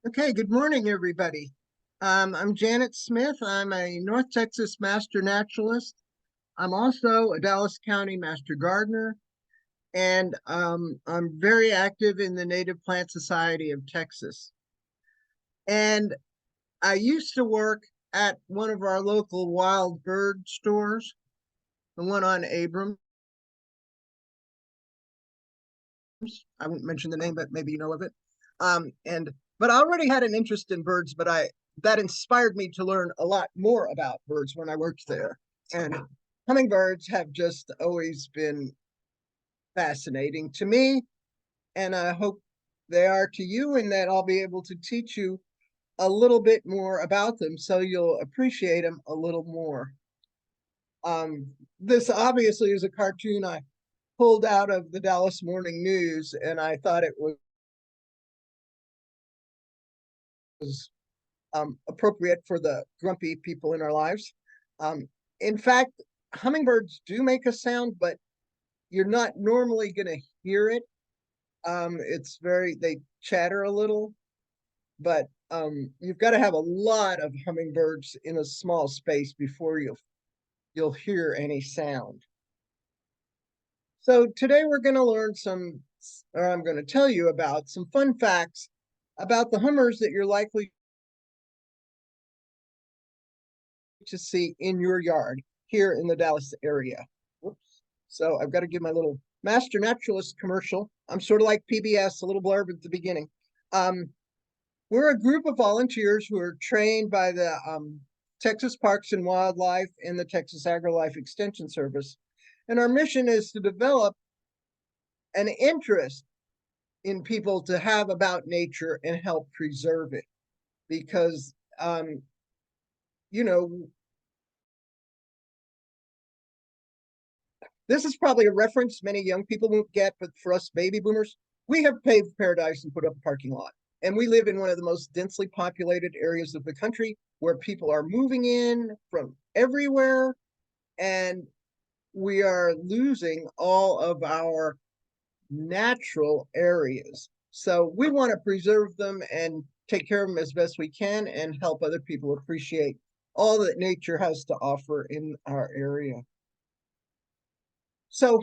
Okay, good morning, everybody. I'm Janet Smith. I'm a North Texas Master Naturalist. I'm also a Dallas County Master Gardener, and I'm very active in the Native Plant Society of Texas. And I used to work at one of our local wild bird stores, the one on Abrams. I won't mention the name, but maybe you know of it. But I already had an interest in birds, but I that inspired me to learn a lot more about birds when I worked there. And hummingbirds have just always been fascinating to me, and I hope they are to you, and that I'll be able to teach you a little bit more about them so you'll appreciate them a little more. This obviously is a cartoon I pulled out of the Dallas Morning News, and I thought it was appropriate for the grumpy people in our lives. Um, in fact, hummingbirds do make a sound, but you're not normally going to hear it. They chatter a little, but you've got to have a lot of hummingbirds in a small space before you'll hear any sound. So today we're going to learn or I'm going to tell you about some fun facts about the hummers that you're likely to see in your yard here in the Dallas area. Whoops. So I've got to give my little Master Naturalist commercial. I'm sort of like PBS, a little blurb at the beginning. Um, we're a group of volunteers who are trained by the Texas Parks and Wildlife and the Texas AgriLife Extension Service. And our mission is to develop an interest in people to have about nature and help preserve it. Because, you know, this is probably a reference many young people won't get, but for us baby boomers, we have paved paradise and put up a parking lot. And we live in one of the most densely populated areas of the country where people are moving in from everywhere. And we are losing all of our natural areas. So we want to preserve them and take care of them as best we can and help other people appreciate all that nature has to offer in our area. So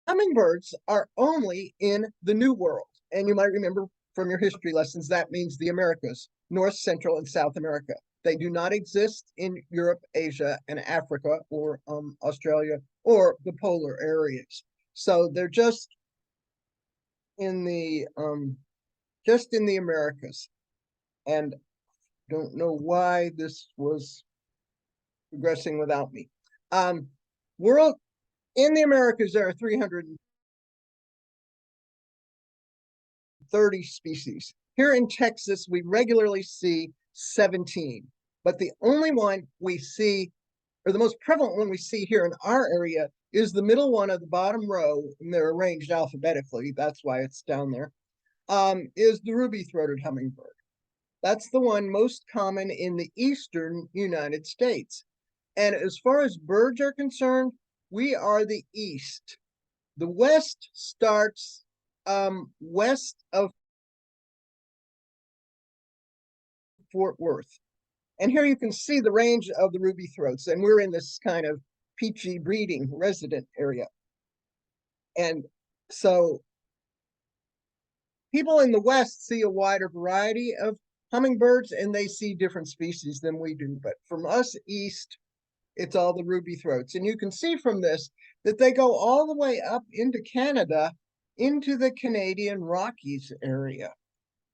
hummingbirds are only in the New World. And you might remember from your history lessons, that means the Americas, North, Central, and South America. They do not exist in Europe, Asia, and Africa, or Australia, or the polar areas. So they're in the just in the Americas. And don't know why this was progressing without me. World in the Americas, there are 330 species. Here in Texas, we regularly see 17, but the only one we see, or the most prevalent one we see here in our area, is the middle one of the bottom row, and they're arranged alphabetically. That's why it's down there. Is the ruby-throated hummingbird. That's the one most common in the eastern United States. And as far as birds are concerned, we are the east. The west starts west of Fort Worth. And here you can see the range of the ruby throats. And we're in this kind of peachy breeding resident area. And so people in the west see a wider variety of hummingbirds and they see different species than we do. But from us east, it's all the ruby throats. And you can see from this that they go all the way up into Canada, into the Canadian Rockies area.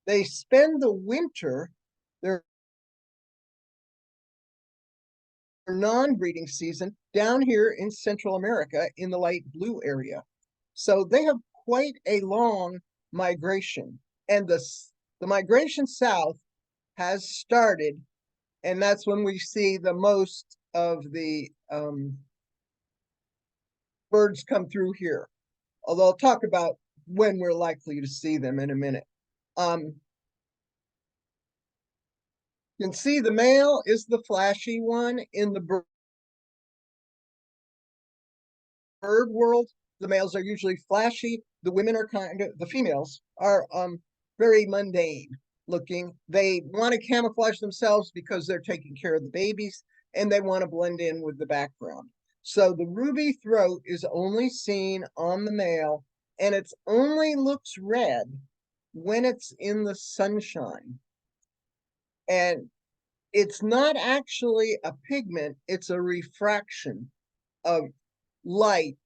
They spend the winter, their non-breeding season, down here in Central America in the light blue area. So they have quite a long migration. And the migration south has started, and that's when we see the most of the birds come through here. Although I'll talk about when we're likely to see them in a minute. You can see the male is the flashy one in the bird world. The males are usually flashy. The women are the females are very mundane looking. They want to camouflage themselves because they're taking care of the babies and they want to blend in with the background. So the ruby throat is only seen on the male, and it only looks red when it's in the sunshine. And it's not actually a pigment, it's a refraction of light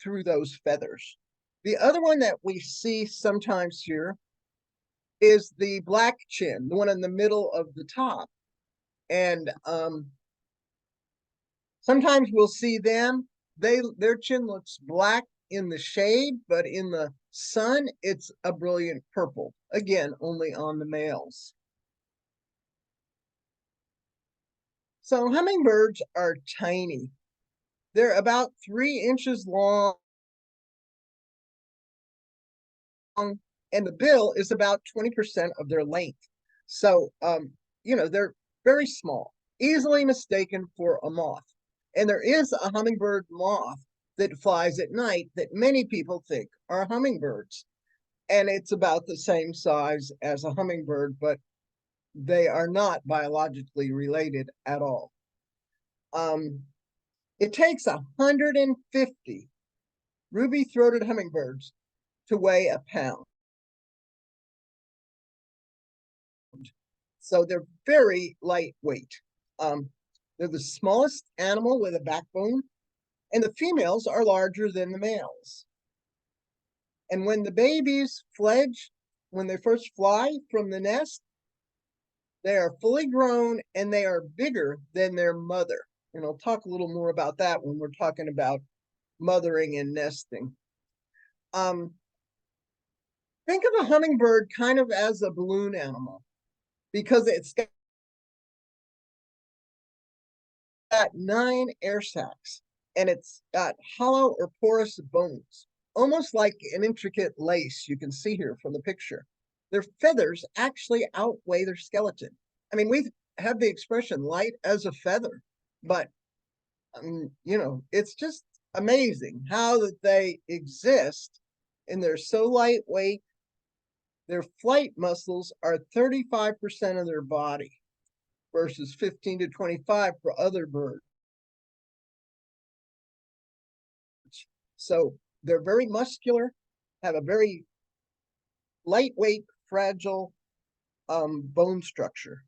through those feathers. The other one that we see sometimes here is the black chin, the one in the middle of the top. And sometimes we'll see them, their chin looks black in the shade, but in the sun, it's a brilliant purple. Again, only on the males. So hummingbirds are tiny. They're about 3 inches long, and the bill is about 20% of their length. So, they're very small, easily mistaken for a moth. And there is a hummingbird moth that flies at night that many people think are hummingbirds. And it's about the same size as a hummingbird, but they are not biologically related at all. It takes 150 ruby-throated hummingbirds to weigh a pound. So they're very lightweight. They're the smallest animal with a backbone, and the females are larger than the males. And when the babies fledge, when they first fly from the nest, they are fully grown and they are bigger than their mother. And I'll talk a little more about that when we're talking about mothering and nesting. Think of a hummingbird kind of as a balloon animal because it's got 9 air sacs and it's got hollow or porous bones, almost like an intricate lace you can see here from the picture. Their feathers actually outweigh their skeleton. I mean, we have the expression light as a feather, but it's just amazing how that they exist and they're so lightweight. Their flight muscles are 35% of their body versus 15 to 25 for other birds. So they're very muscular, have a very lightweight, fragile bone structure.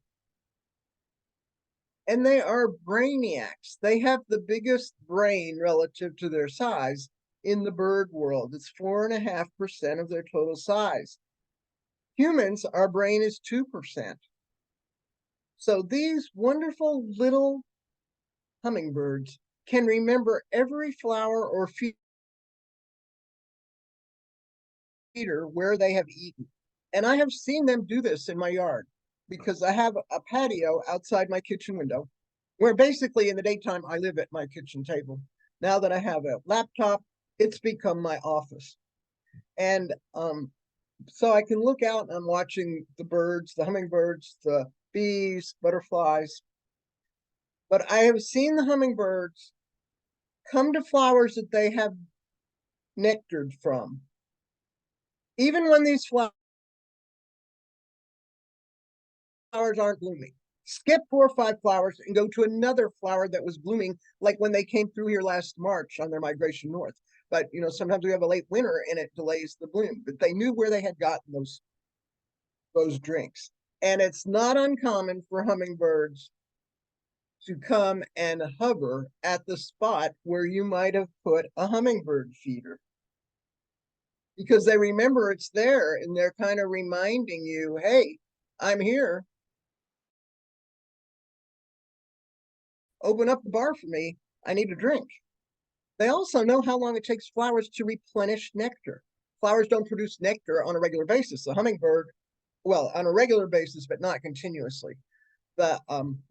And they are brainiacs. They have the biggest brain relative to their size in the bird world. It's 4.5% of their total size. Humans, our brain is 2%. So these wonderful little hummingbirds can remember every flower or feeder where they have eaten. And I have seen them do this in my yard because I have a patio outside my kitchen window where basically in the daytime I live at my kitchen table. Now that I have a laptop, it's become my office. And so I can look out and I'm watching the birds, the hummingbirds, the bees, butterflies. But I have seen the hummingbirds come to flowers that they have nectared from. Even when these flowers aren't blooming, skip 4 or 5 flowers and go to another flower that was blooming, like when they came through here last March on their migration north. But sometimes we have a late winter and it delays the bloom. But they knew where they had gotten those drinks. And it's not uncommon for hummingbirds to come and hover at the spot where you might have put a hummingbird feeder. Because they remember it's there and they're kind of reminding you, hey, I'm here. Open up the bar for me. I need a drink. They also know how long it takes flowers to replenish nectar. Flowers don't produce nectar on a regular basis. The hummingbird, well, on a regular basis, but not continuously. The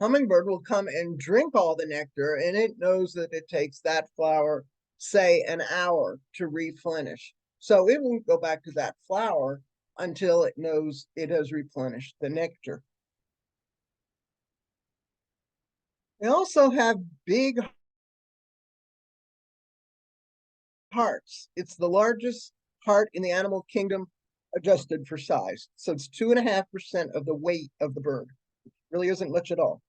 hummingbird will come and drink all the nectar, and it knows that it takes that flower, say, an hour to replenish. So it won't go back to that flower until it knows it has replenished the nectar. They also have big hearts. It's the largest heart in the animal kingdom adjusted for size. So it's 2.5% of the weight of the bird. It really isn't much at all.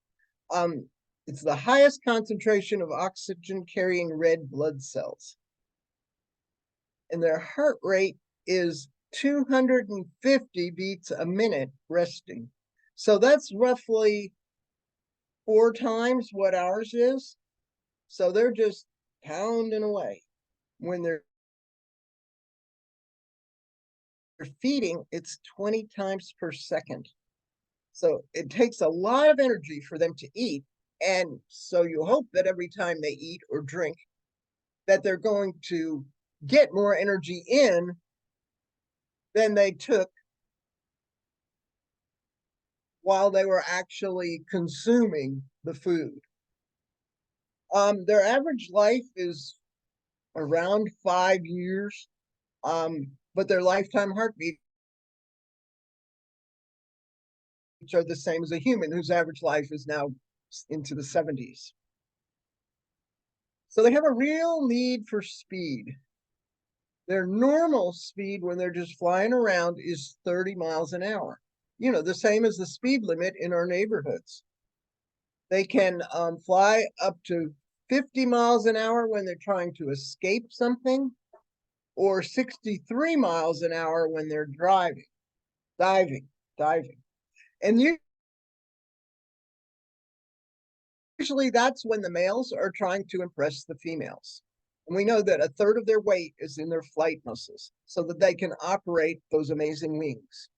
It's the highest concentration of oxygen carrying red blood cells. And their heart rate is 250 beats a minute resting. So that's roughly 4 times what ours is. So they're just pounding away. When they're feeding, it's 20 times per second. So it takes a lot of energy for them to eat. And so you hope that every time they eat or drink, that they're going to get more energy in than they took while they were actually consuming the food. Their average life is around 5 years, but their lifetime heartbeats are the same as a human whose average life is now into the 70s. So they have a real need for speed. Their normal speed when they're just flying around is 30 miles an hour. You know, the same as the speed limit in our neighborhoods. They can fly up to 50 miles an hour when they're trying to escape something, or 63 miles an hour when they're diving. And usually that's when the males are trying to impress the females. And we know that a third of their weight is in their flight muscles so that they can operate those amazing wings.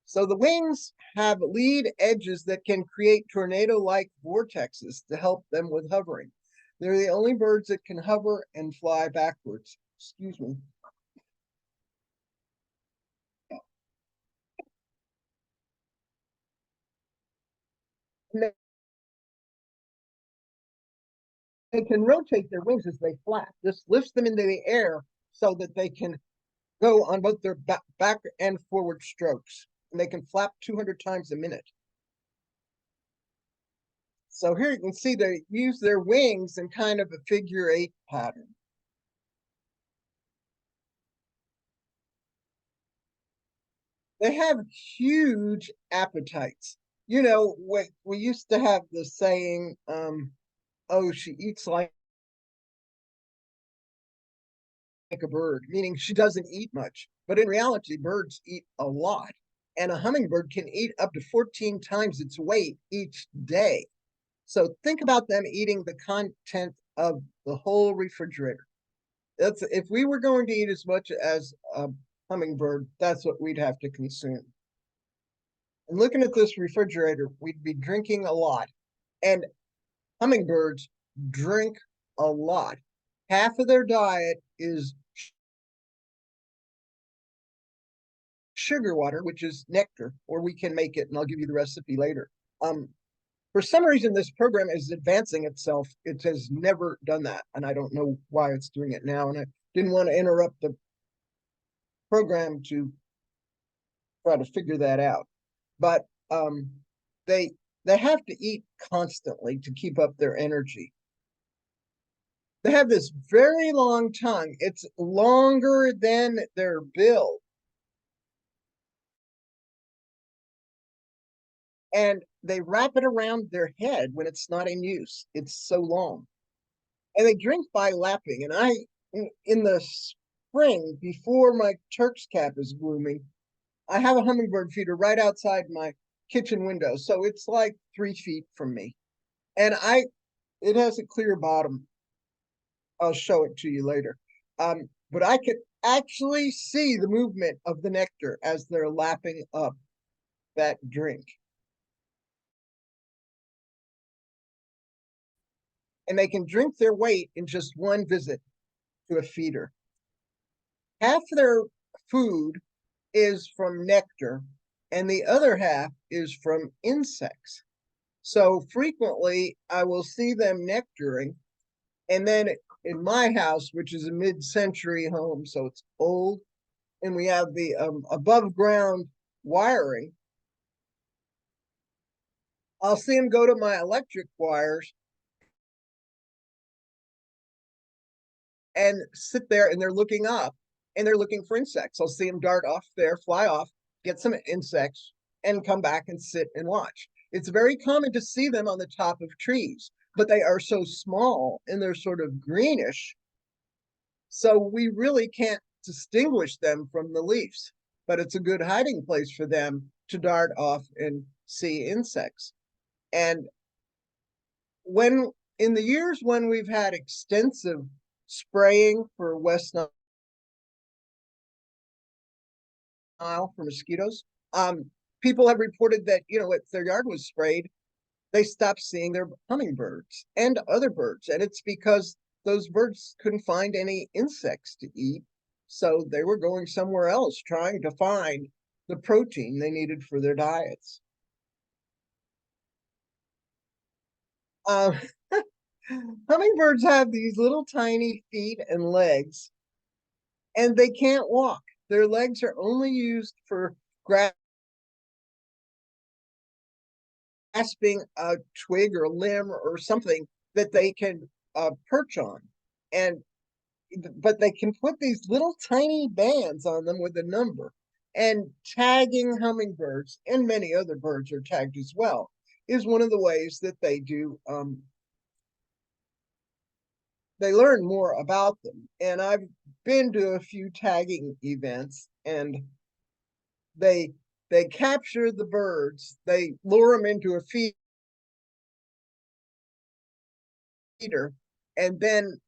So the wings have lead edges that can create tornado-like vortexes to help them with hovering. They're the only birds that can hover and fly backwards. Excuse me. They can rotate their wings as they flap. This lifts them into the air so that they can go on both their back and forward strokes. And they can flap 200 times a minute. So here you can see they use their wings in kind of a figure-8 pattern. They have huge appetites. You know, we used to have the saying, oh, she eats like a bird, meaning she doesn't eat much. But in reality, birds eat a lot. And a hummingbird can eat up to 14 times its weight each day. So think about them eating the content of the whole refrigerator. That's if we were going to eat as much as a hummingbird, that's what we'd have to consume. And looking at this refrigerator, we'd be drinking a lot. And hummingbirds drink a lot. Half of their diet is sugar water, which is nectar, or we can make it, and I'll give you the recipe later. For some reason, this program is advancing itself. It has never done that, and I don't know why it's doing it now. And I didn't want to interrupt the program to try to figure that out. But they they have to eat constantly to keep up their energy. They have this very long tongue. It's longer than their bill. And they wrap it around their head when it's not in use. It's so long. And they drink by lapping. And in the spring, before my Turk's cap is blooming, I have a hummingbird feeder right outside my kitchen window. So it's like 3 feet from me. And it has a clear bottom. I'll show it to you later. But I could actually see the movement of the nectar as they're lapping up that drink. And they can drink their weight in just one visit to a feeder. Half their food is from nectar, and the other half is from insects. So frequently, I will see them nectaring, and then in my house, which is a mid-century home, so it's old, and we have the above-ground wiring, I'll see them go to my electric wires and sit there and they're looking up and they're looking for insects. I'll see them dart off there, fly off, get some insects, and come back and sit and watch. It's very common to see them on the top of trees, but they are so small and they're sort of greenish. So we really can't distinguish them from the leaves, but it's a good hiding place for them to dart off and see insects. And when in the years when we've had extensive spraying for West Nile for mosquitoes, people have reported that, if their yard was sprayed, they stopped seeing their hummingbirds and other birds. And it's because those birds couldn't find any insects to eat. So they were going somewhere else trying to find the protein they needed for their diets. Uh, Hummingbirds have these little tiny feet and legs, and they can't walk. Their legs are only used for grasping a twig or a limb or something that they can perch on. And but they can put these little tiny bands on them with a number. And tagging hummingbirds and many other birds are tagged as well is one of the ways that they do they learn more about them. And I've been to a few tagging events, and they they capture the birds, they lure them into a feeder, and then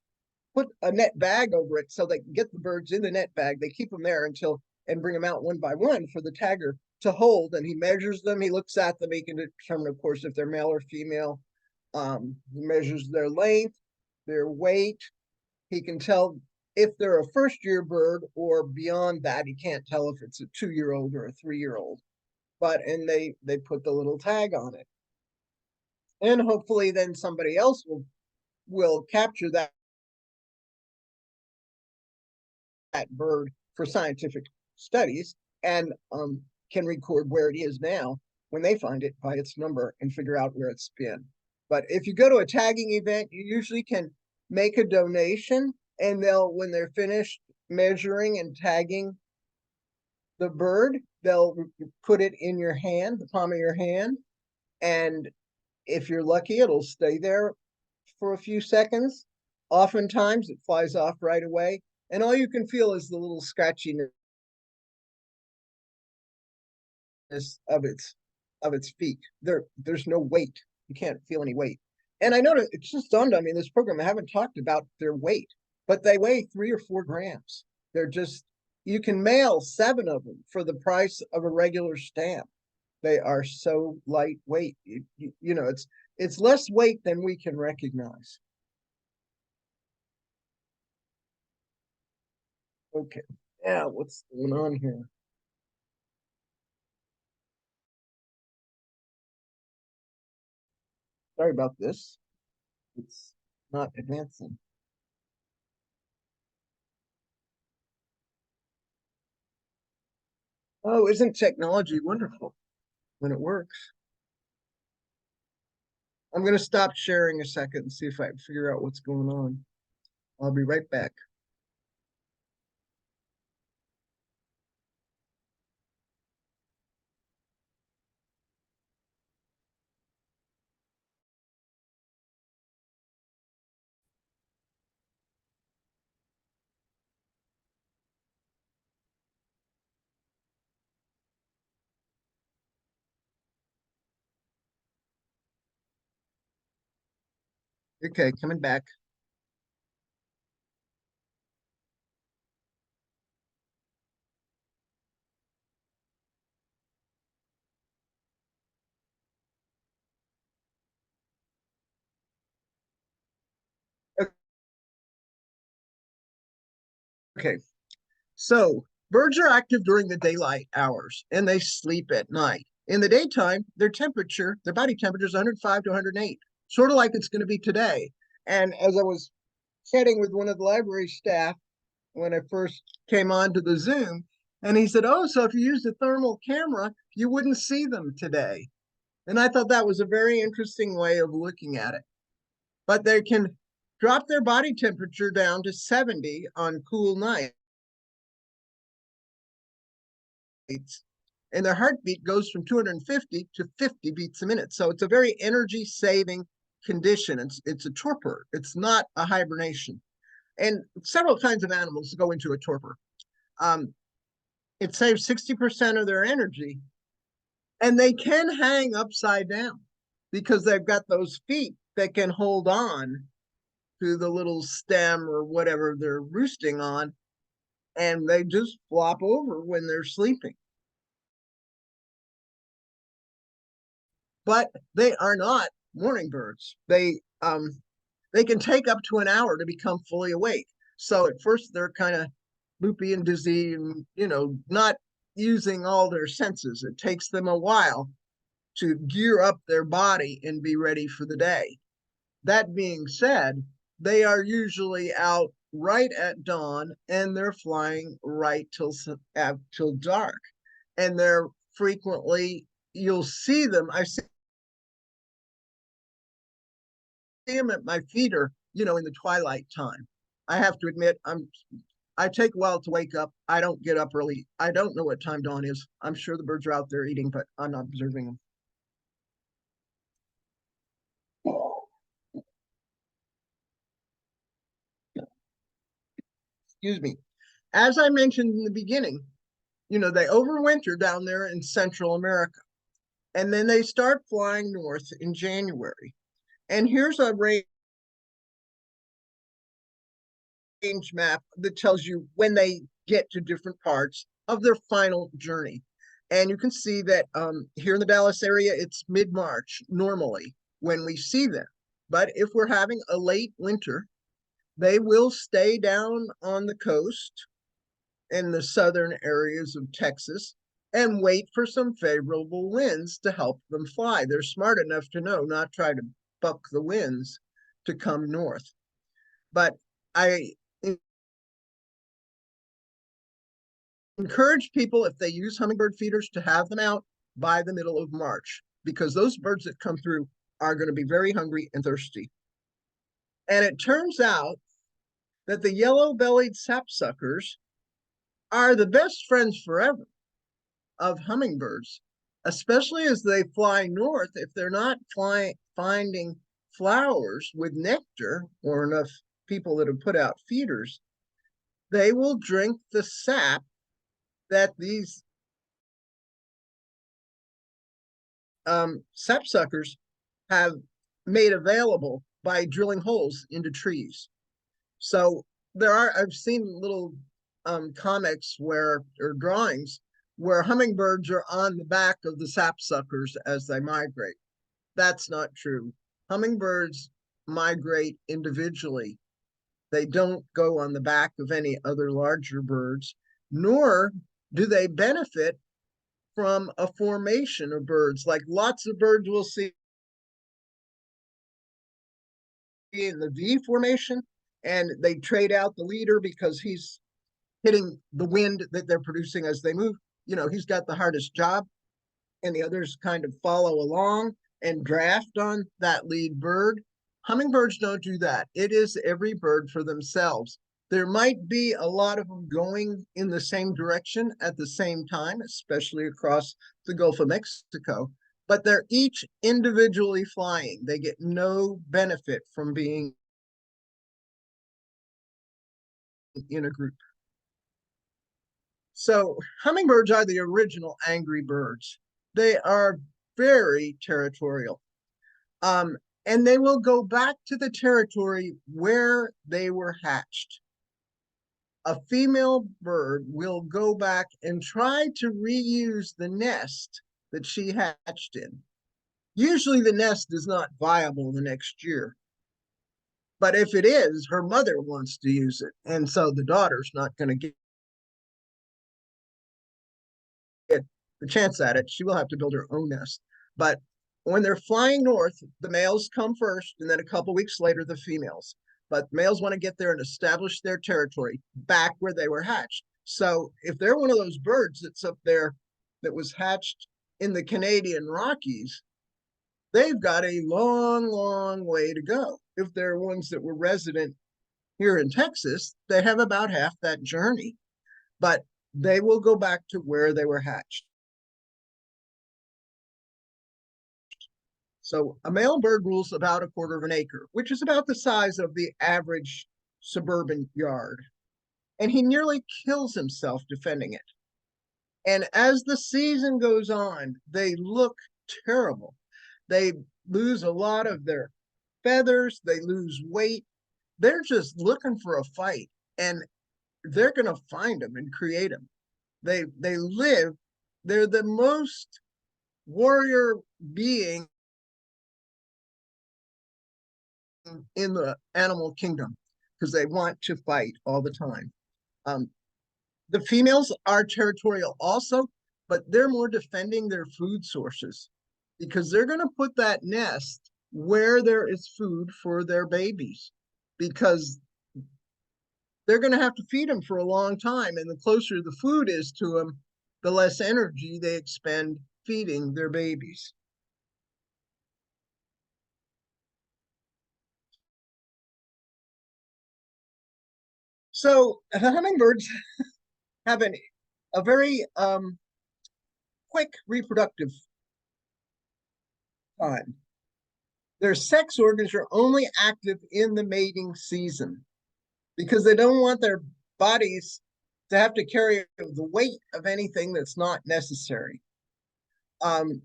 put a net bag over it so they can get the birds in the net bag. They keep them there until and bring them out one by one for the tagger to hold. And he measures them, he looks at them, he can determine, of course, if they're male or female. He measures their length, their weight. He can tell if they're a first-year bird, or beyond that, he can't tell if it's a 2-year-old or a 3-year-old. But and they put the little tag on it, and hopefully then somebody else will capture that bird for scientific studies, and can record where it is now when they find it by its number and figure out where it's been. But if you go to a tagging event, you usually can make a donation, and when they're finished measuring and tagging the bird, they'll put it in your hand, the palm of your hand. And if you're lucky, it'll stay there for a few seconds. Oftentimes it flies off right away, and all you can feel is the little scratchiness of its feet. There's no weight. You can't feel any weight. And I noticed, it's just dawned on me in this program, I haven't talked about their weight, but they weigh 3 or 4 grams. They're just, you can mail 7 of them for the price of a regular stamp. They are so lightweight. It's less weight than we can recognize. Okay. Yeah, what's going on here? Sorry about this. It's not advancing. Oh, isn't technology wonderful when it works? I'm going to stop sharing a second and see if I can figure out what's going on. I'll be right back. Okay, coming back. Okay, so birds are active during the daylight hours and they sleep at night. In the daytime, their body temperature is 105 to 108, sort of like it's going to be today. And as I was chatting with one of the library staff when I first came on to the Zoom, and he said, "Oh, so if you used a thermal camera, you wouldn't see them today." And I thought that was a very interesting way of looking at it. But they can drop their body temperature down to 70 on cool nights. And their heartbeat goes from 250 to 50 beats a minute. So it's a very energy saving condition. It's a torpor. It's not a hibernation. And several kinds of animals go into a torpor. It saves 60% of their energy, and they can hang upside down because they've got those feet that can hold on to the little stem or whatever they're roosting on, and they just flop over when they're sleeping. But they are not morning birds. They can take up to an hour to become fully awake. So at first they're kind of loopy and dizzy and, not using all their senses. It takes them a while to gear up their body and be ready for the day. That being said, they are usually out right at dawn and they're flying right till dark. And they're frequently, you'll see them. I see them at my feeder, in the twilight time. I have to admit, I take a while to wake up. I don't get up early. I don't know what time dawn is. I'm sure the birds are out there eating, but I'm not observing them. Excuse me. As I mentioned in the beginning, they overwinter down there in Central America, and then they start flying north in January. And here's a range map that tells you when they get to different parts of their final journey. And you can see that here in the Dallas area, it's mid-March normally when we see them. But if we're having a late winter, they will stay down on the coast in the southern areas of Texas and wait for some favorable winds to help them fly. They're smart enough to know not try to buck the winds to come north. But I encourage people, if they use hummingbird feeders, to have them out by the middle of March, because those birds that come through are going to be very hungry and thirsty. And it turns out that the yellow-bellied sapsuckers are the best friends forever of hummingbirds, especially as they fly north. If they're not finding flowers with nectar or enough people that have put out feeders, they will drink the sap that these sapsuckers have made available by drilling holes into trees. So I've seen little comics or drawings where hummingbirds are on the back of the sapsuckers as they migrate. That's not true. Hummingbirds migrate individually. They don't go on the back of any other larger birds, nor do they benefit from a formation of birds. Like lots of birds we'll see in the V formation, and they trade out the leader because he's hitting the wind that they're producing as they move. He's got the hardest job, and the others kind of follow along and draft on that lead bird. Hummingbirds don't do that. It is every bird for themselves. There might be a lot of them going in the same direction at the same time, especially across the Gulf of Mexico, but they're each individually flying. They get no benefit from being in a group. So hummingbirds are the original angry birds. They are very territorial. And they will go back to the territory where they were hatched. A female bird will go back and try to reuse the nest that she hatched in. Usually the nest is not viable the next year. But if it is, her mother wants to use it. And so the daughter's not going to get the chance at it. She will have to build her own nest. But when they're flying north, the males come first, and then a couple weeks later, the females. But males want to get there and establish their territory back where they were hatched. So if they're one of those birds that's up there that was hatched in the Canadian Rockies, they've got a long, long way to go. If they're ones that were resident here in Texas, they have about half that journey, but they will go back to where they were hatched. So a male bird rules about a quarter of an acre, which is about the size of the average suburban yard. And he nearly kills himself defending it. And as the season goes on, they look terrible. They lose a lot of their feathers, they lose weight. They're just looking for a fight, and they're going to find them and create them. They live, they're the most warrior being in the animal kingdom because they want to fight all the time. Um, the females are territorial also, but they're more defending their food sources because they're going to put that nest where there is food for their babies because they're going to have to feed them for a long time. And the closer the food is to them, the less energy they expend feeding their babies. So the hummingbirds have a very quick reproductive time. Their sex organs are only active in the mating season because they don't want their bodies to have to carry the weight of anything that's not necessary. Um,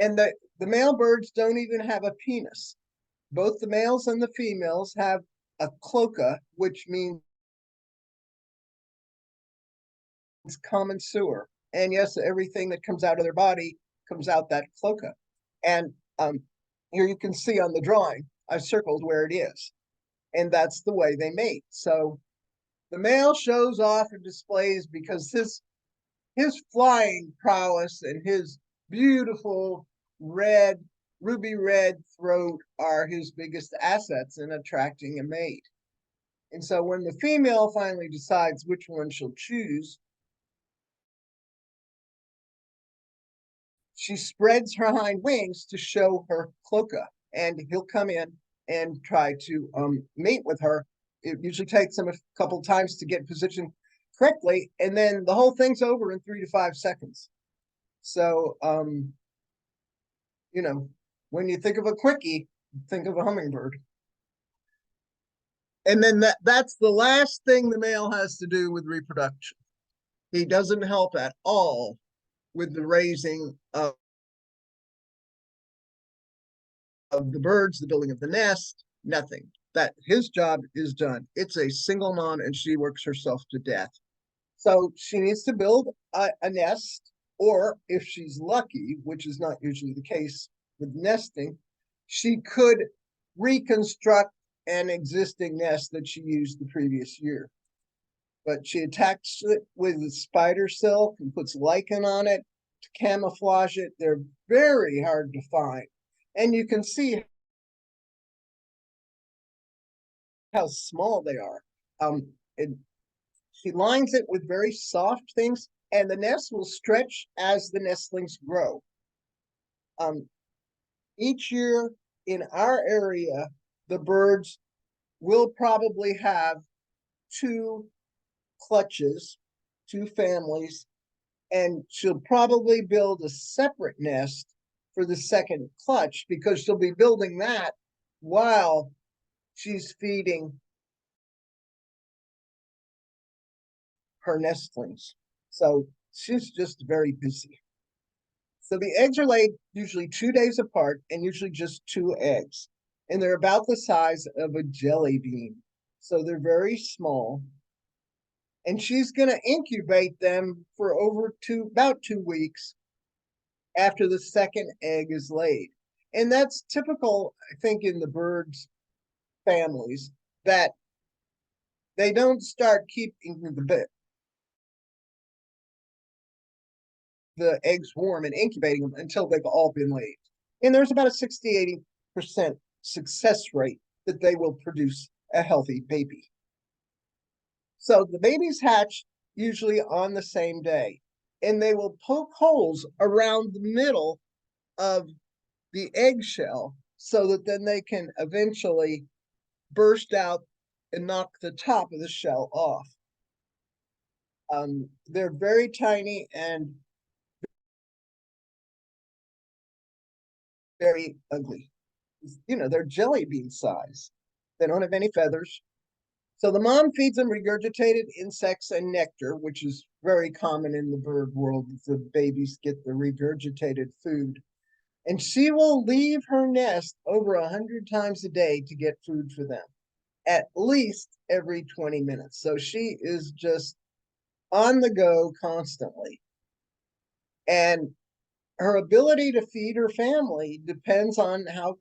and the male birds don't even have a penis. Both the males and the females have a cloaca, which means common sewer. And yes, everything that comes out of their body comes out that cloaca. And here you can see on the drawing, I've circled where it is. And that's the way they mate. So the male shows off and displays because his flying prowess and his beautiful ruby red throat are his biggest assets in attracting a mate. And so when the female finally decides which one she'll choose, she spreads her hind wings to show her cloaca, and he'll come in and try to mate with her. It usually takes him a couple times to get positioned correctly, and then the whole thing's over in 3 to 5 seconds. So, you know, when you think of a quickie, think of a hummingbird. And then that's the last thing the male has to do with reproduction. He doesn't help at all with the raising of the birds, the building of the nest, nothing. That his job is done. It's a single mom and she works herself to death. So she needs to build a nest, or if she's lucky, which is not usually the case with nesting, she could reconstruct an existing nest that she used the previous year. But she attacks it with spider silk and puts lichen on it to camouflage it. They're very hard to find. And you can see how small they are. She lines it with very soft things, and the nest will stretch as the nestlings grow. Each year in our area, the birds will probably have two clutches, two families, and she'll probably build a separate nest for the second clutch because she'll be building that while she's feeding her nestlings. So she's just very busy. So the eggs are laid usually 2 days apart and usually just two eggs. And they're about the size of a jelly bean. So they're very small. And she's going to incubate them for about 2 weeks after the second egg is laid. And that's typical, I think, in the birds' families that they don't start keeping the eggs warm and incubating them until they've all been laid. And there's about a 60-80% success rate that they will produce a healthy baby. So the babies hatch usually on the same day, and they will poke holes around the middle of the eggshell so that then they can eventually burst out and knock the top of the shell off. They're very tiny and very ugly. You know, they're jelly bean size. They don't have any feathers. So the mom feeds them regurgitated insects and nectar, which is very common in the bird world. The babies get the regurgitated food. And she will leave her nest over 100 times a day to get food for them, at least every 20 minutes. So she is just on the go constantly. And her ability to feed her family depends on how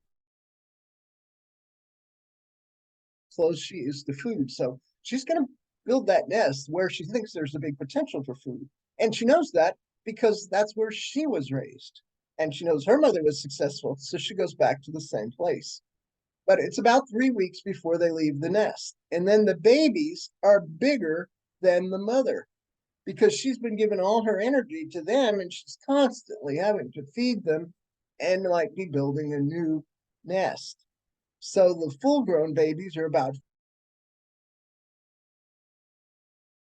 close she is to food. So she's going to build that nest where she thinks there's a big potential for food. And she knows that because that's where she was raised. And she knows her mother was successful. So she goes back to the same place. But it's about 3 weeks before they leave the nest. And then the babies are bigger than the mother because she's been giving all her energy to them and she's constantly having to feed them and might be building a new nest. So the full grown babies are about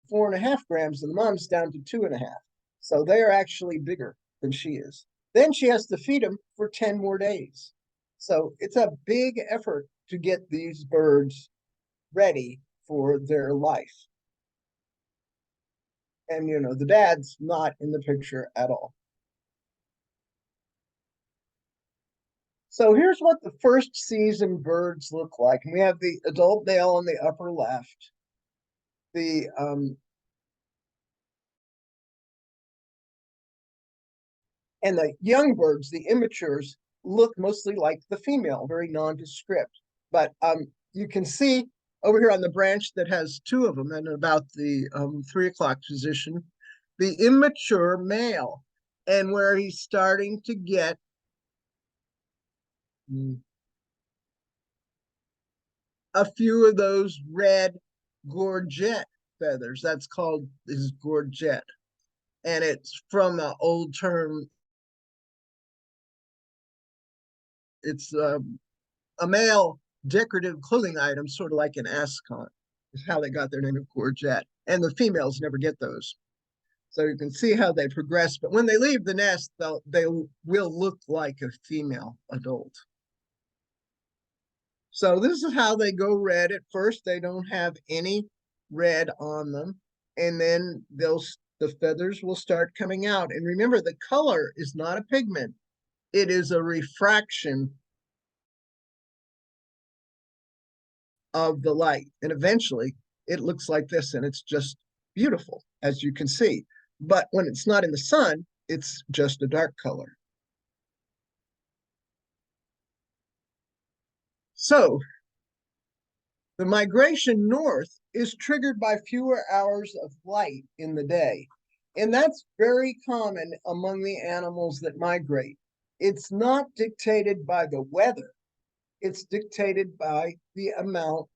4.5 grams, and the mom's down to 2.5. So they're actually bigger than she is. Then she has to feed them for 10 more days. So it's a big effort to get these birds ready for their life. And, you know, the dad's not in the picture at all. So here's what the first season birds look like. And we have the adult male on the upper left. The and the young birds, the immatures, look mostly like the female, very nondescript. But you can see over here on the branch that has 2 of them and about the 3 o'clock position, the immature male, and where he's starting to get a few of those red gorget feathers. That's called his gorget. And it's from an old term. It's a male decorative clothing item, sort of like an ascot, is how they got their name of gorget. And the females never get those. So you can see how they progress. But when they leave the nest, they will look like a female adult. So this is how they go red. At first, they don't have any red on them. And then the feathers will start coming out. And remember, the color is not a pigment. It is a refraction of the light. And eventually it looks like this, and it's just beautiful, as you can see. But when it's not in the sun, it's just a dark color. So the migration north is triggered by fewer hours of light in the day. And that's very common among the animals that migrate. It's not dictated by the weather. It's dictated by the amount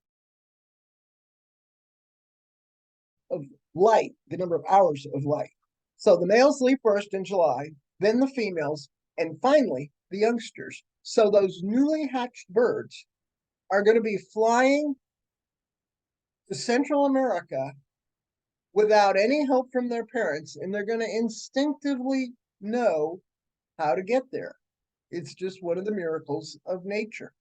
of light, the number of hours of light. So the males leave first in July, then the females, and finally the youngsters. So those newly hatched birds are going to be flying to Central America without any help from their parents, and they're going to instinctively know how to get there. It's just one of the miracles of nature.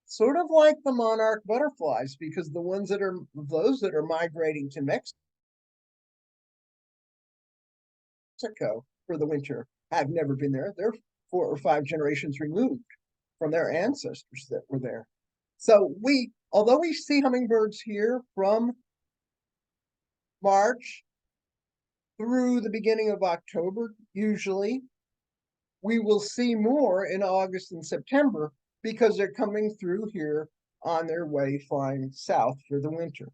Sort of like the monarch butterflies, because the ones that are those that are migrating to Mexico for the winter have never been there. They're 4 or 5 generations removed from their ancestors that were there. So although we see hummingbirds here from March through the beginning of October, usually, we will see more in August and September because they're coming through here on their way flying south for the winter.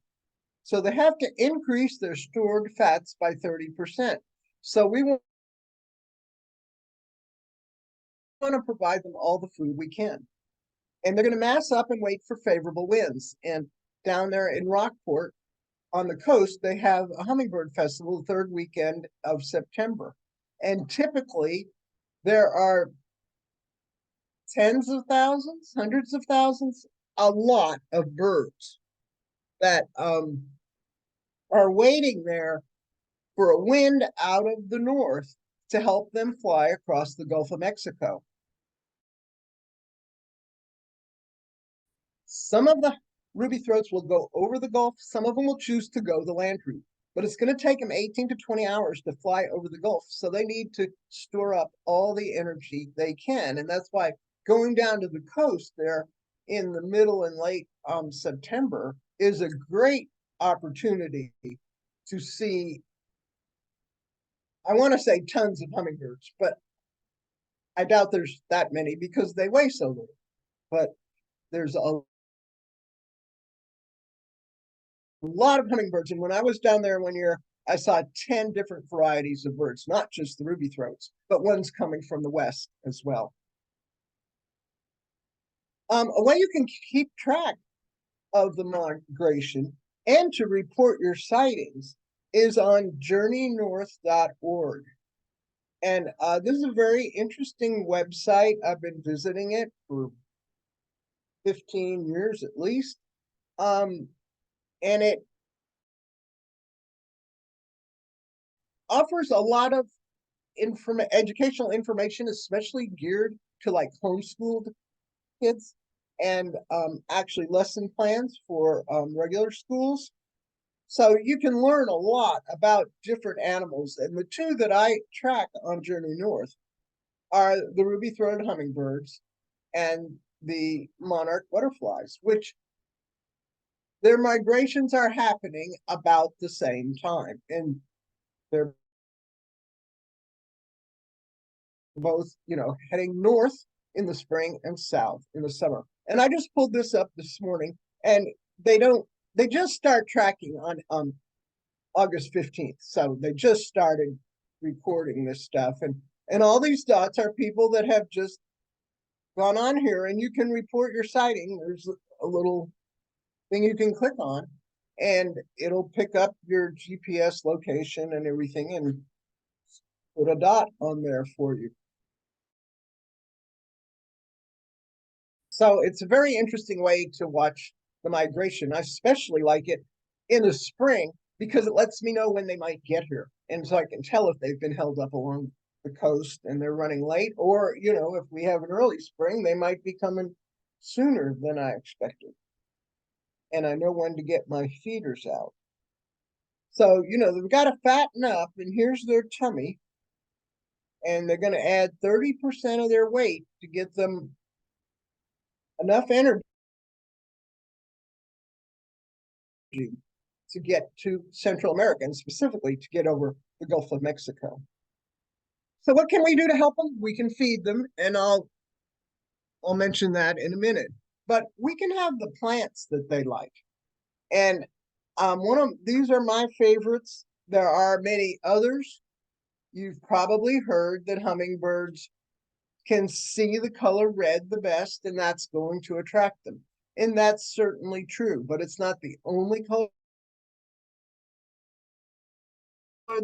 So they have to increase their stored fats by 30%. So we want to provide them all the food we can. And they're going to mass up and wait for favorable winds. And down there in Rockport on the coast, they have a hummingbird festival the 3rd weekend of September. And typically there are tens of thousands, hundreds of thousands, a lot of birds that are waiting there for a wind out of the north to help them fly across the Gulf of Mexico. Some of the ruby throats will go over the Gulf. Some of them will choose to go the land route, but it's going to take them 18 to 20 hours to fly over the Gulf. So they need to store up all the energy they can. And that's why going down to the coast there in the middle and late September is a great opportunity to see, I want to say tons of hummingbirds, but I doubt there's that many because they weigh so little. But there's a lot of hummingbirds. And when I was down there 1 year, I saw 10 different varieties of birds, not just the ruby throats, but ones coming from the west as well. A way you can keep track of the migration and to report your sightings is on journeynorth.org. And this is a very interesting website. I've been visiting it for 15 years at least. And it offers a lot of educational information, especially geared to like homeschooled kids, and actually lesson plans for regular schools. So you can learn a lot about different animals. And the two that I track on Journey North are the ruby-throated hummingbirds and the monarch butterflies, which their migrations are happening about the same time. And they're both, heading north in the spring and south in the summer. And I just pulled this up this morning, and they just start tracking on August 15th. So they just started recording this stuff. And all these dots are people that have just gone on here, and you can report your sighting. There's a little thing you can click on, and it'll pick up your GPS location and everything and put a dot on there for you. So it's a very interesting way to watch the migration. I especially like it in the spring because it lets me know when they might get here. And so I can tell if they've been held up along the coast and they're running late, or, if we have an early spring, they might be coming sooner than I expected. And I know when to get my feeders out. So, they've got to fatten up, and here's their tummy. And they're going to add 30% of their weight to get them enough energy to get to Central America, and specifically to get over the Gulf of Mexico. So what can we do to help them? We can feed them, and I'll mention that in a minute. But we can have the plants that they like. And these are my favorites. There are many others. You've probably heard that hummingbirds can see the color red the best, and that's going to attract them. And that's certainly true, but it's not the only color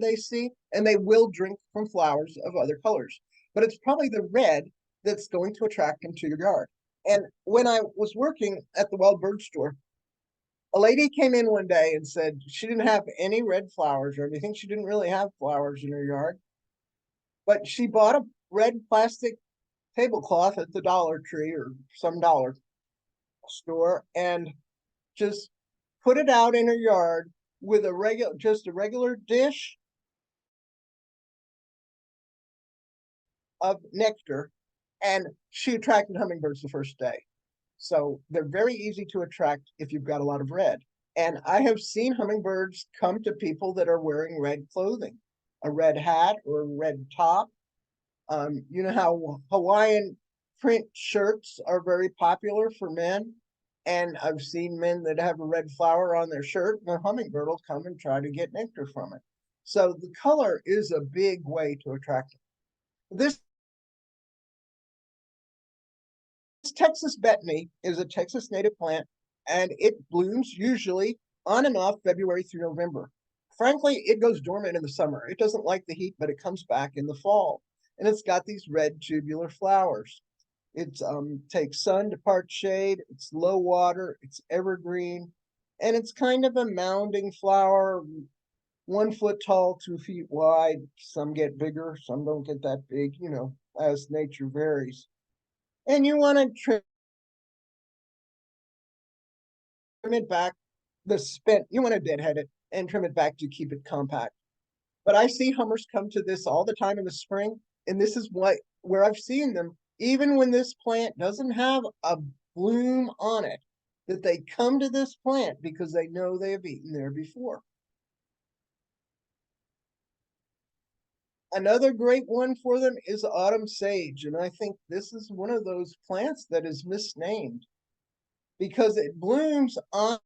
they see, and they will drink from flowers of other colors. But it's probably the red that's going to attract them to your yard. And when I was working at the wild bird store, a lady came in one day and said she didn't have any red flowers or anything. She didn't really have flowers in her yard, but she bought a red plastic tablecloth at the Dollar Tree or some dollar store and just put it out in her yard with a regular dish of nectar, and she attracted hummingbirds the first day. So they're very easy to attract if you've got a lot of red. And I have seen hummingbirds come to people that are wearing red clothing, a red hat or a red top. You know how Hawaiian print shirts are very popular for men. And I've seen men that have a red flower on their shirt, and a hummingbird will come and try to get nectar from it. So the color is a big way to attract them. This Texas betony is a Texas native plant, and it blooms usually on and off February through November. Frankly, it goes dormant in the summer. It doesn't like the heat, but it comes back in the fall. And it's got these red tubular flowers. It's takes sun to part shade, it's low water, it's evergreen, and it's kind of a mounding flower, 1 foot tall, 2 feet wide. Some get bigger, some don't get that big, as nature varies. And you want to trim it back, you want to deadhead it and trim it back to keep it compact. But I see hummers come to this all the time in the spring, and this is where I've seen them, even when this plant doesn't have a bloom on it, that they come to this plant because they know they have eaten there before. Another great one for them is autumn sage, and I think this is one of those plants that is misnamed because it blooms on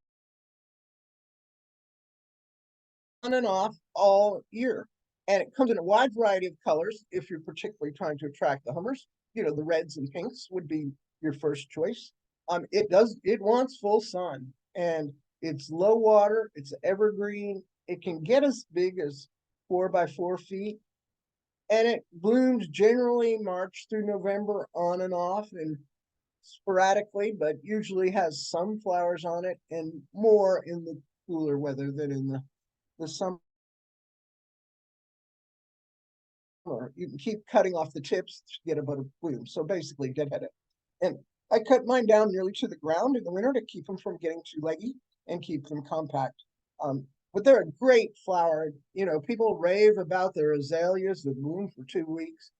and off all year. And it comes in a wide variety of colors if you're particularly trying to attract the hummers. The reds and pinks would be your first choice. It wants full sun, and it's low water, it's evergreen. It can get as big as 4 by 4 feet, and it blooms generally March through November on and off and sporadically, but usually has some flowers on it and more in the cooler weather than in the summer. You can keep cutting off the tips to get a better bloom. So basically deadhead it. And I cut mine down nearly to the ground in the winter to keep them from getting too leggy and keep them compact. But they're a great flower. People rave about their azaleas that bloom for 2 weeks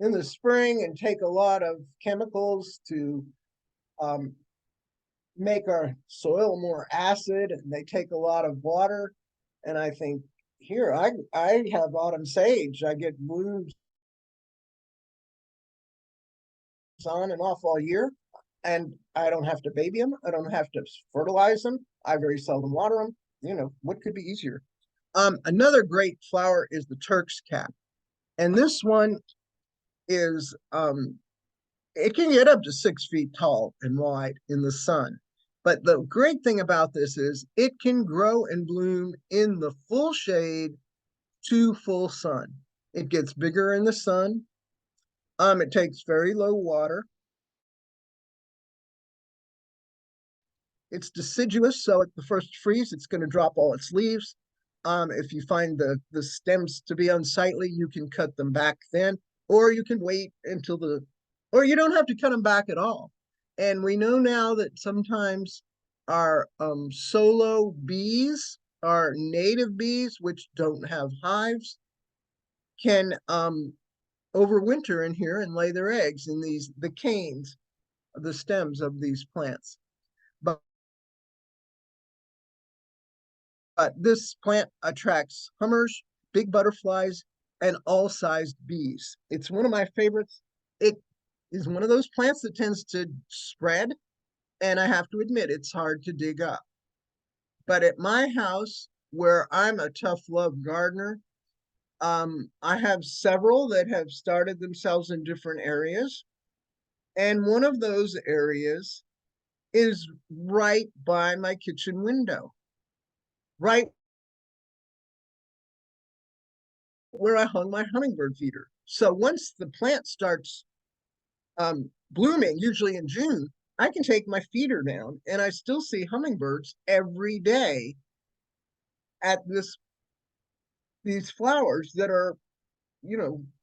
in the spring and take a lot of chemicals to make our soil more acid, and they take a lot of water. And I think here I have autumn sage. I get blooms on and off all year, and I don't have to baby them. I don't have to fertilize them. I very seldom water them. What could be easier? Another great flower is the Turk's cap, and this one is it can get up to 6 feet tall and wide in the sun. But the great thing about this is it can grow and bloom in the full shade to full sun. It gets bigger in the sun. It takes very low water. It's deciduous, so at the first freeze, it's going to drop all its leaves. If you find the stems to be unsightly, you can cut them back then, or you can wait or you don't have to cut them back at all. And we know now that sometimes our solo bees, our native bees, which don't have hives, can overwinter in here and lay their eggs in the canes, the stems of these plants. But this plant attracts hummers, big butterflies, and all sized bees. It's one of my favorites. It is one of those plants that tends to spread, and I have to admit, it's hard to dig up. But at my house, where I'm a tough love gardener, I have several that have started themselves in different areas. And one of those areas is right by my kitchen window, right where I hung my hummingbird feeder. So once the plant starts blooming, usually in June, I can take my feeder down and I still see hummingbirds every day at these flowers that are,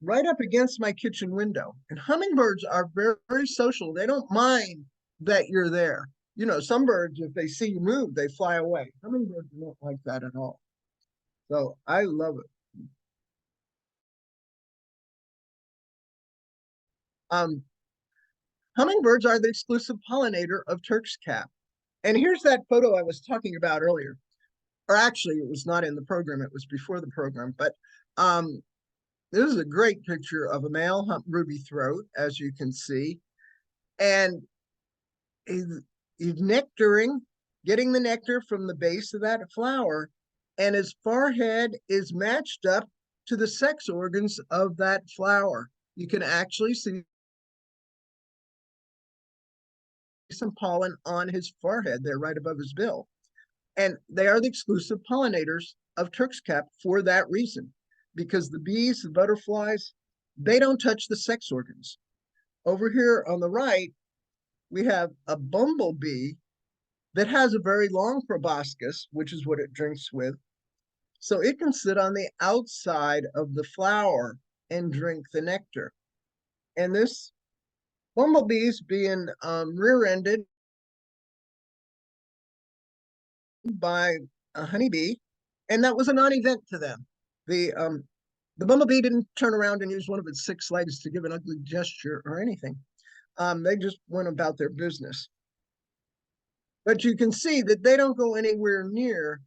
right up against my kitchen window. And hummingbirds are very, very social. They don't mind that you're there. Some birds, if they see you move, they fly away. Hummingbirds don't like that at all. So I love it. Um, Hummingbirds are the exclusive pollinator of Turk's cap. And here's that photo I was talking about earlier. Or actually, it was not in the program, it was before the program. But this is a great picture of a male ruby throat, as you can see. And he's nectaring, getting the nectar from the base of that flower. And his forehead is matched up to the sex organs of that flower. You can actually see some pollen on his forehead there, right above his bill. And they are the exclusive pollinators of Turk's cap for that reason, because the bees, the butterflies, they don't touch the sex organs. Over here on the right, we have a bumblebee that has a very long proboscis, which is what it drinks with. So it can sit on the outside of the flower and drink the nectar. And this bumblebee's being rear-ended by a honeybee, and that was a non-event to them. The bumblebee didn't turn around and use one of its 6 legs to give an ugly gesture or anything. They just went about their business. But you can see that they don't go anywhere near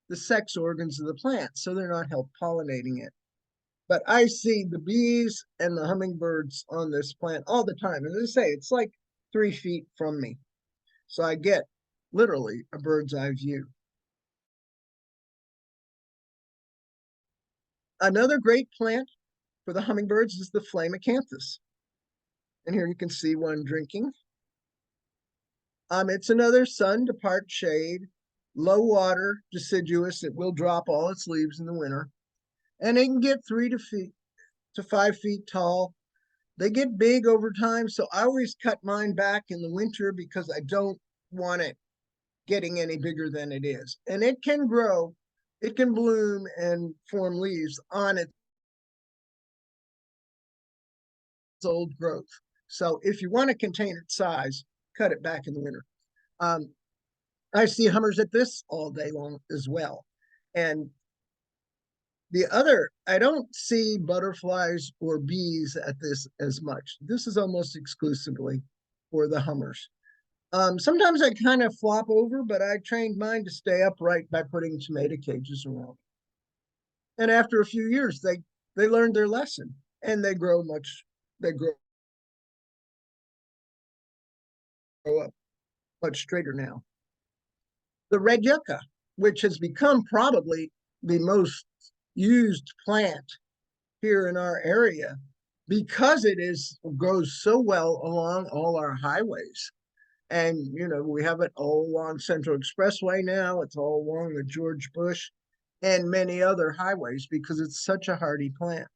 the sex organs of the plant, so they're not help pollinating it. But I see the bees and the hummingbirds on this plant all the time. As I say, it's like 3 feet from me. So I get literally a bird's eye view. Another great plant for the hummingbirds is the Flamacanthus. And here you can see one drinking. It's another sun to part shade, low water, deciduous. It will drop all its leaves in the winter. And it can get 3 to 5 feet tall. They get big over time, so I always cut mine back in the winter because I don't want it getting any bigger than it is. And it can grow, it can bloom and form leaves on its old growth. So if you want to contain its size, cut it back in the winter. I see hummers at this all day long as well. And I don't see butterflies or bees at this as much. This is almost exclusively for the hummers. Sometimes I kind of flop over, but I trained mine to stay upright by putting tomato cages around. And after a few years, they learned their lesson and they grow up much straighter now. The red yucca, which has become probably the most used plant here in our area because it grows so well along all our highways. And, we have it all along Central Expressway now. It's all along the George Bush and many other highways because it's such a hardy plant.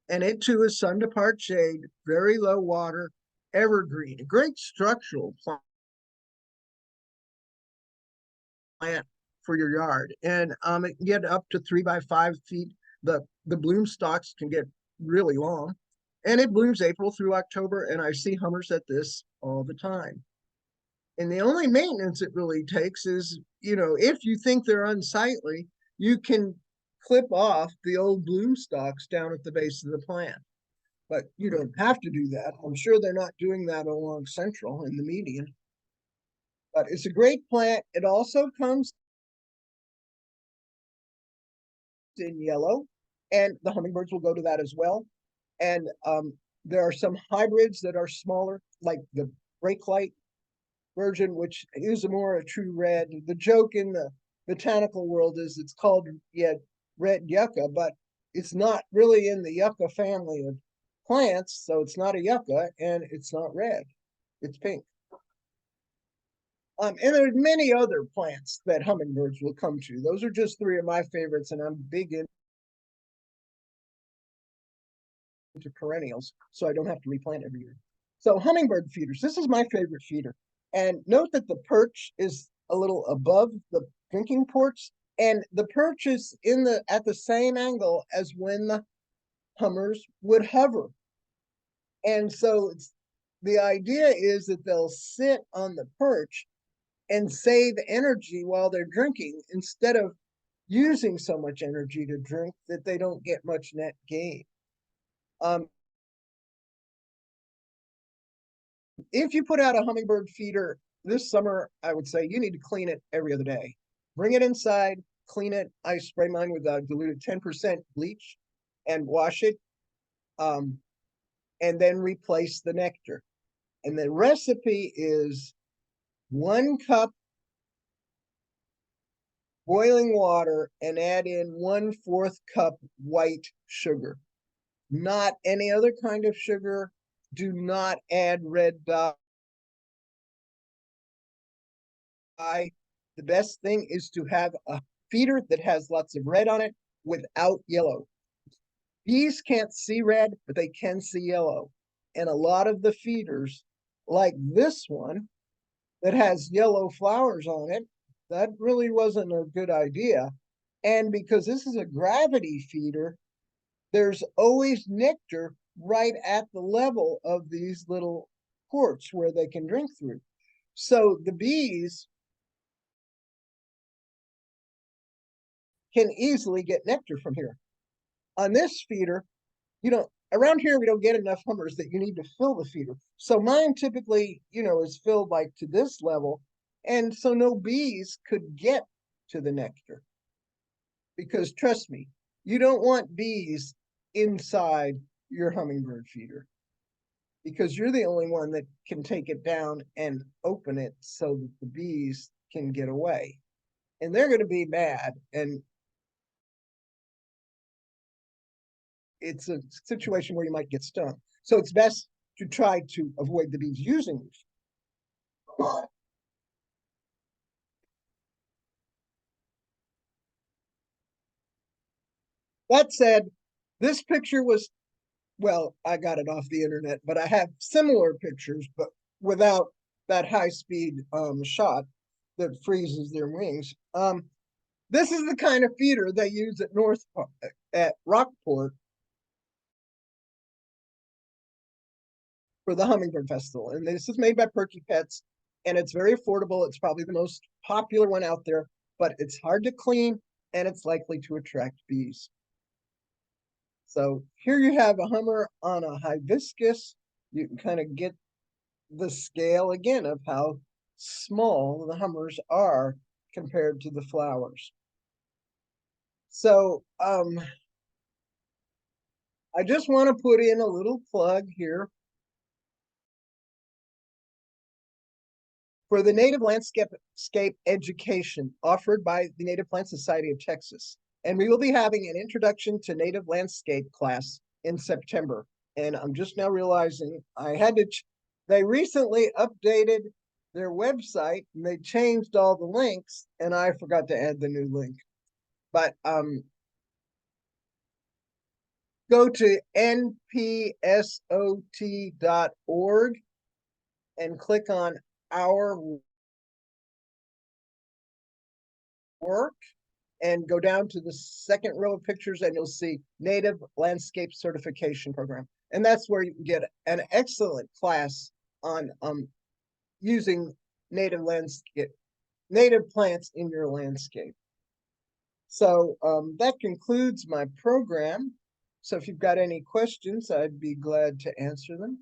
And it too is sun to part shade, very low water, evergreen, a great structural plant for your yard. And it can get up to 3 by 5 feet. The bloom stalks can get really long. And it blooms April through October, and I see hummers at this all the time. And the only maintenance it really takes is, if you think they're unsightly, you can clip off the old bloom stalks down at the base of the plant. But you don't have to do that. I'm sure they're not doing that along Central in the median. But it's a great plant. It also comes in yellow, and the hummingbirds will go to that as well. And there are some hybrids that are smaller, like the brake light version, which is more a true red. The joke in the botanical world is it's called red yucca, but it's not really in the yucca family of plants, so it's not a yucca and it's not red. It's pink. And there's many other plants that hummingbirds will come to. Those are just 3 of my favorites, and I'm big into perennials, so I don't have to replant every year. So hummingbird feeders, this is my favorite feeder. And note that the perch is a little above the drinking ports, and the perch is at the same angle as when the hummers would hover. And so the idea is that they'll sit on the perch and save energy while they're drinking instead of using so much energy to drink that they don't get much net gain. If you put out a hummingbird feeder this summer, I would say you need to clean it every other day. Bring it inside, clean it. I spray mine with a diluted 10% bleach and wash it, and then replace the nectar. And the recipe is 1 cup boiling water and add in 1/4 cup white sugar, not any other kind of sugar. Do not add red dye. The best thing is to have a feeder that has lots of red on it without yellow. Bees can't see red, but they can see yellow. And a lot of the feeders, like this one that has yellow flowers on it, that really wasn't a good idea. And because this is a gravity feeder, there's always nectar right at the level of these little ports where they can drink through. So the bees can easily get nectar from here. On this feeder, around here we don't get enough hummers that you need to fill the feeder. So mine typically, is filled like to this level. And so no bees could get to the nectar. Because trust me, you don't want bees inside your hummingbird feeder because you're the only one that can take it down and open it so that the bees can get away. And they're going to be mad. And it's a situation where you might get stung. So it's best to try to avoid the bees using it. That said, this picture was, well, I got it off the internet, but I have similar pictures, but without that high speed shot that freezes their wings. This is the kind of feeder they use at Rockport for the Hummingbird Festival. And this is made by Perky Pets, and it's very affordable. It's probably the most popular one out there, but it's hard to clean and it's likely to attract bees. So here you have a hummer on a hibiscus. You can kind of get the scale again of how small the hummers are compared to the flowers. So I just want to put in a little plug here for the Native Landscape education offered by the Native Plant Society of Texas. And we will be having an introduction to native landscape class in September. And I'm just now realizing they recently updated their website and they changed all the links and I forgot to add the new link. But go to npsot.org and click on our work and go down to the second row of pictures and you'll see Native Landscape Certification Program. And that's where you can get an excellent class on using native plants in your landscape. So that concludes my program. So if you've got any questions, I'd be glad to answer them.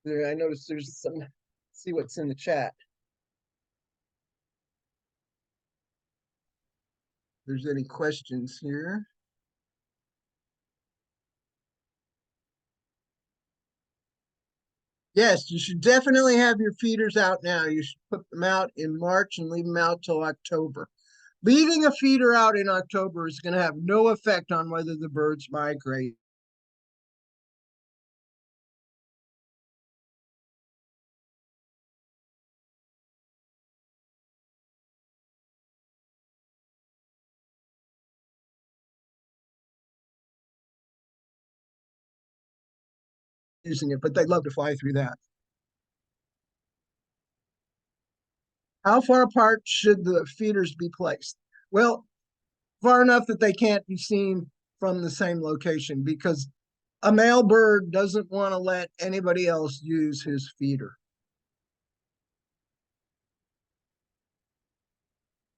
I noticed there's some, see what's in the chat. If there's any questions here. Yes, you should definitely have your feeders out now. You should put them out in March and leave them out till October. Leaving a feeder out in October is going to have no effect on whether the birds migrate. Using it, but they love to fly through that. How far apart should the feeders be placed? Well, far enough that they can't be seen from the same location because a male bird doesn't want to let anybody else use his feeder.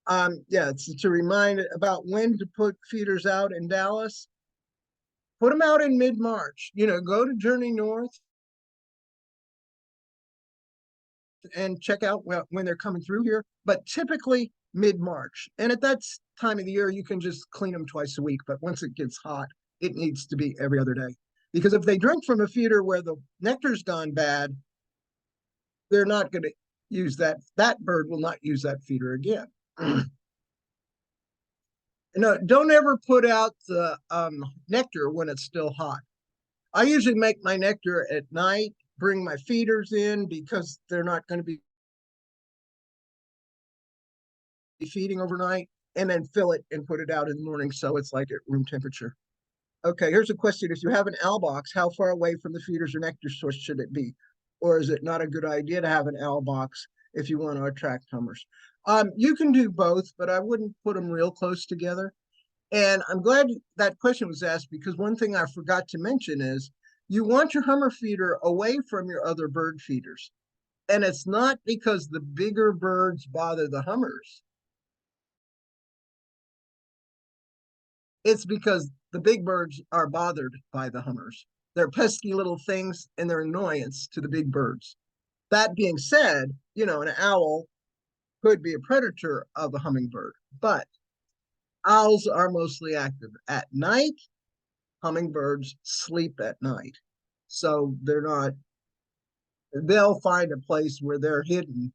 Yeah, it's to remind about when to put feeders out in Dallas. Put them out in mid-March. Go to Journey North and check out when they're coming through here, but typically mid-March. And at that time of the year, you can just clean them twice a week. But once it gets hot, it needs to be every other day. Because if they drink from a feeder where the nectar's gone bad, they're not going to use that. That bird will not use that feeder again. No, don't ever put out the nectar when it's still hot. I usually make my nectar at night bring my feeders in because they're not going to be feeding overnight, and then fill it and put it out in the morning so it's like at room temperature. Okay, here's a question. If you have an owl box, how far away from the feeders or nectar source should it be? Or is it not a good idea to have an owl box if you want to attract hummers? You can do both, but I wouldn't put them real close together. And I'm glad that question was asked because one thing I forgot to mention is you want your hummer feeder away from your other bird feeders. And it's not because the bigger birds bother the hummers. It's because the big birds are bothered by the hummers. They're pesky little things and they're annoyance to the big birds. That being said, an owl could be a predator of a hummingbird, but owls are mostly active at night. Hummingbirds sleep at night. So they'll find a place where they're hidden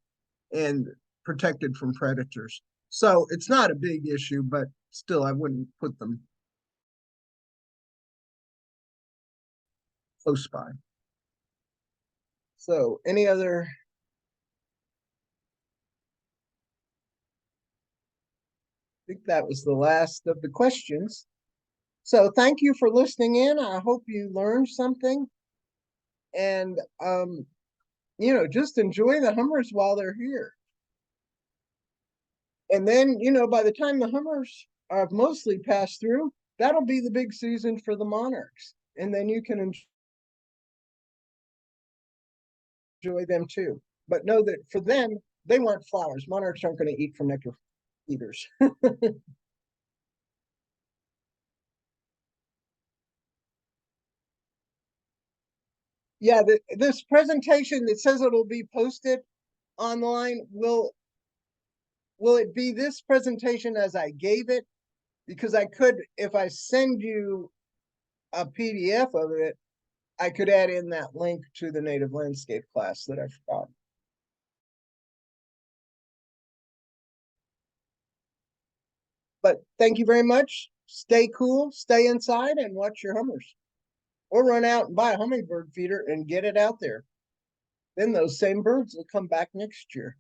and protected from predators. So it's not a big issue, but still, I wouldn't put them close by. So, any other? I think that was the last of the questions. So, thank you for listening in. I hope you learned something. And, just enjoy the hummers while they're here. And then, by the time the hummers are mostly passed through, that'll be the big season for the monarchs. And then you can enjoy them too. But know that for them, they want flowers. Monarchs aren't going to eat from nectar eaters. Yeah, this presentation that says it'll be posted online, will it be this presentation as I gave it? Because I could, if I send you a PDF of it, I could add in that link to the native landscape class that I forgot. But thank you very much. Stay cool, stay inside, and watch your hummers. Or run out and buy a hummingbird feeder and get it out there. Then those same birds will come back next year.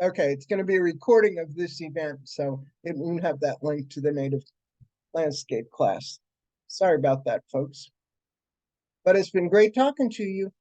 Okay, it's going to be a recording of this event, so it won't have that link to the native landscape class. Sorry about that, folks. But it's been great talking to you.